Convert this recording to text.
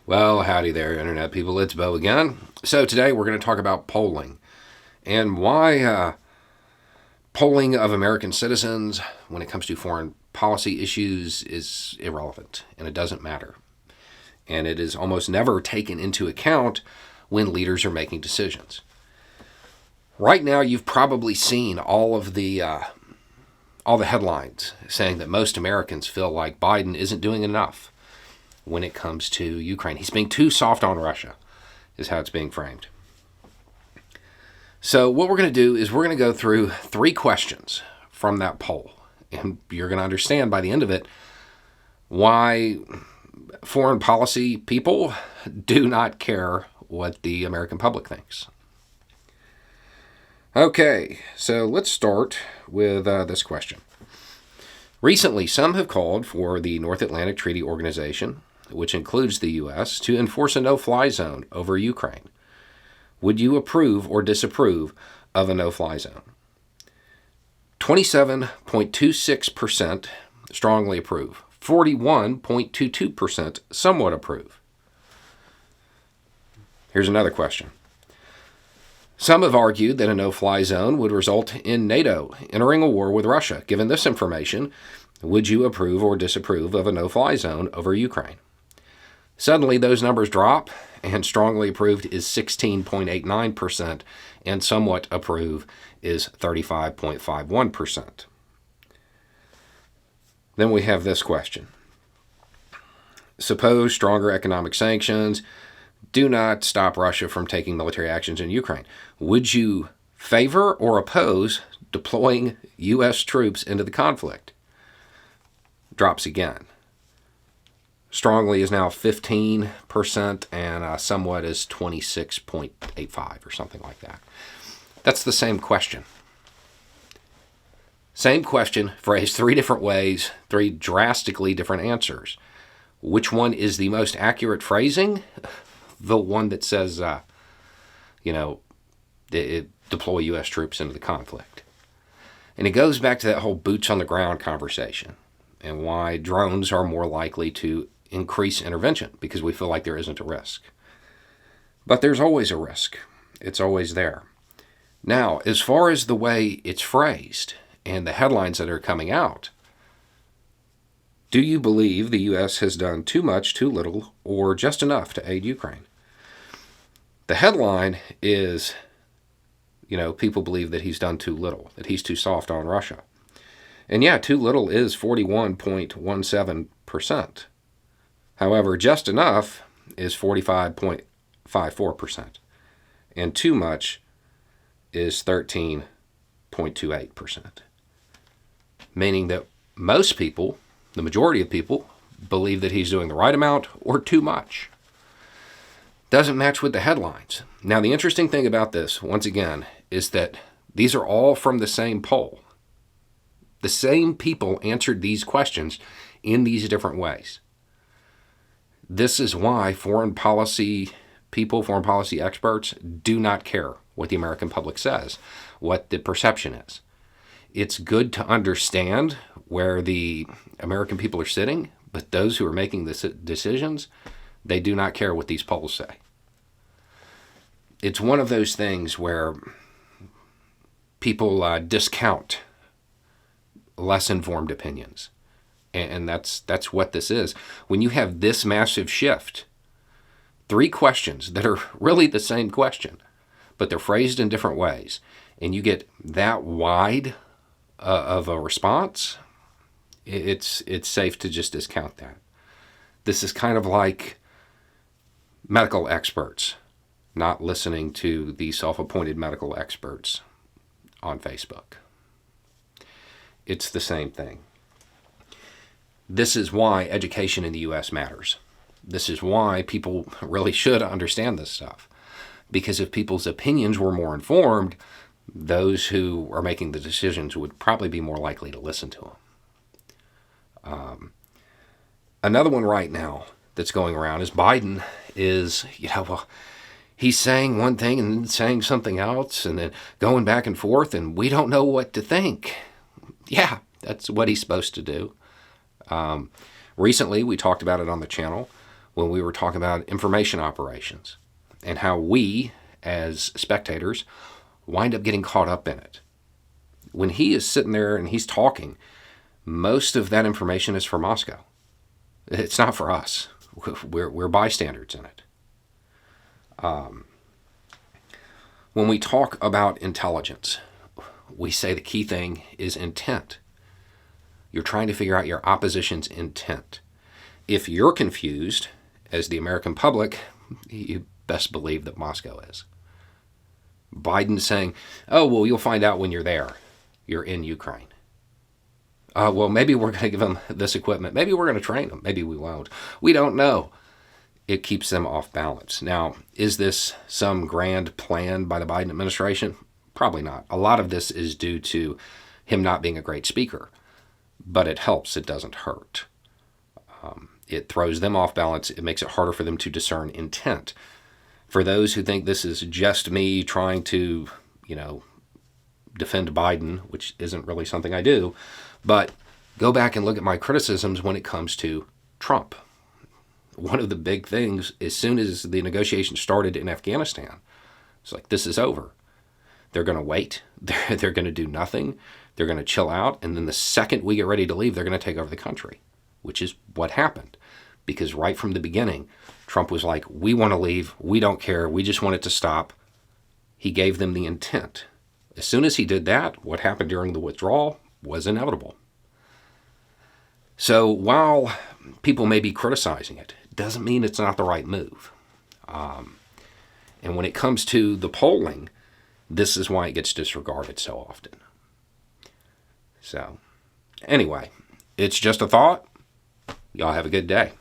Well, howdy there, Internet people. It's Bo again. So, today we're going to talk about polling and why polling of American citizens when it comes to foreign policy issues is irrelevant and it doesn't matter. And it is almost never taken into account when leaders are making decisions. Right now, you've probably seen all the headlines saying that most Americans feel like Biden isn't doing enough when it comes to Ukraine. He's being too soft on Russia, is how it's being framed. So what we're going to do is we're going to go through 3 questions from that poll. And you're going to understand by the end of it why foreign policy people do not care what the American public thinks. Okay, so let's start with this question. Recently, some have called for the North Atlantic Treaty Organization, which includes the U.S., to enforce a no-fly zone over Ukraine. Would you approve or disapprove of a no-fly zone? 27.26% strongly approve. 41.22% somewhat approve. Here's another question. Some have argued that a no-fly zone would result in NATO entering a war with Russia. Given this information, would you approve or disapprove of a no-fly zone over Ukraine? Suddenly, those numbers drop, and strongly approved is 16.89%, and somewhat approve is 35.51%. Then we have this question. Suppose stronger economic sanctions do not stop Russia from taking military actions in Ukraine. Would you favor or oppose deploying U.S. troops into the conflict? Drops again. Strongly is now 15%, and somewhat is 26.85 or something like that. That's the same question. Same question, phrased 3 different ways, 3 drastically different answers. Which one is the most accurate phrasing? The one that says, deploy U.S. troops into the conflict. And it goes back to that whole boots on the ground conversation and why drones are more likely to increase intervention because we feel like there isn't a risk. But there's always a risk. It's always there. Now, as far as the way it's phrased and the headlines that are coming out, do you believe the U.S. has done too much, too little, or just enough to aid Ukraine? The headline is, people believe that he's done too little, that he's too soft on Russia. And yeah, too little is 41.17%. However, just enough is 45.54%. And too much is 13.28%. Meaning that most people, the majority of people, believe that he's doing the right amount or too much. Doesn't match with the headlines. Now, the interesting thing about this, once again, is that these are all from the same poll. The same people answered these questions in these different ways. This is why foreign policy people, foreign policy experts, do not care what the American public says, what the perception is. It's good to understand where the American people are sitting, but those who are making the decisions, they do not care what these polls say. It's one of those things where people discount less informed opinions. And that's what this is. When you have this massive shift, 3 questions that are really the same question, but they're phrased in different ways, and you get that wide of a response, it's safe to just discount that. This is kind of like medical experts not listening to the self-appointed medical experts on Facebook. It's the same thing. This is why education in the U.S. matters. This is why people really should understand this stuff. Because if people's opinions were more informed, those who are making the decisions would probably be more likely to listen to them. Another one right now that's going around is Biden is, he's saying one thing and then saying something else and then going back and forth, and we don't know what to think. Yeah, that's what he's supposed to do. Recently, we talked about it on the channel, when we were talking about information operations and how we, as spectators, wind up getting caught up in it. When he is sitting there and he's talking, most of that information is for Moscow. It's not for us. We're bystanders in it. When we talk about intelligence, we say the key thing is intent. You're trying to figure out your opposition's intent. If you're confused, as the American public, you best believe that Moscow is. Biden's saying, oh, well, you'll find out when you're there. You're in Ukraine. Well, maybe we're going to give them this equipment. Maybe we're going to train them. Maybe we won't. We don't know. It keeps them off balance. Now, is this some grand plan by the Biden administration? Probably not. A lot of this is due to him not being a great speaker. But it helps. It doesn't hurt. It throws them off balance. It makes it harder for them to discern intent. For those who think this is just me trying to, defend Biden, which isn't really something I do, but go back and look at my criticisms when it comes to Trump. One of the big things, as soon as the negotiations started in Afghanistan, it's like, this is over. They're going to wait. They're going to do nothing. They're going to chill out. And then the second we get ready to leave, they're going to take over the country, which is what happened. Because right from the beginning, Trump was like, we want to leave. We don't care. We just want it to stop. He gave them the intent. As soon as he did that, what happened during the withdrawal was inevitable. So while people may be criticizing it, doesn't mean it's not the right move. And when it comes to the polling, this is why it gets disregarded so often. So anyway, it's just a thought. Y'all have a good day.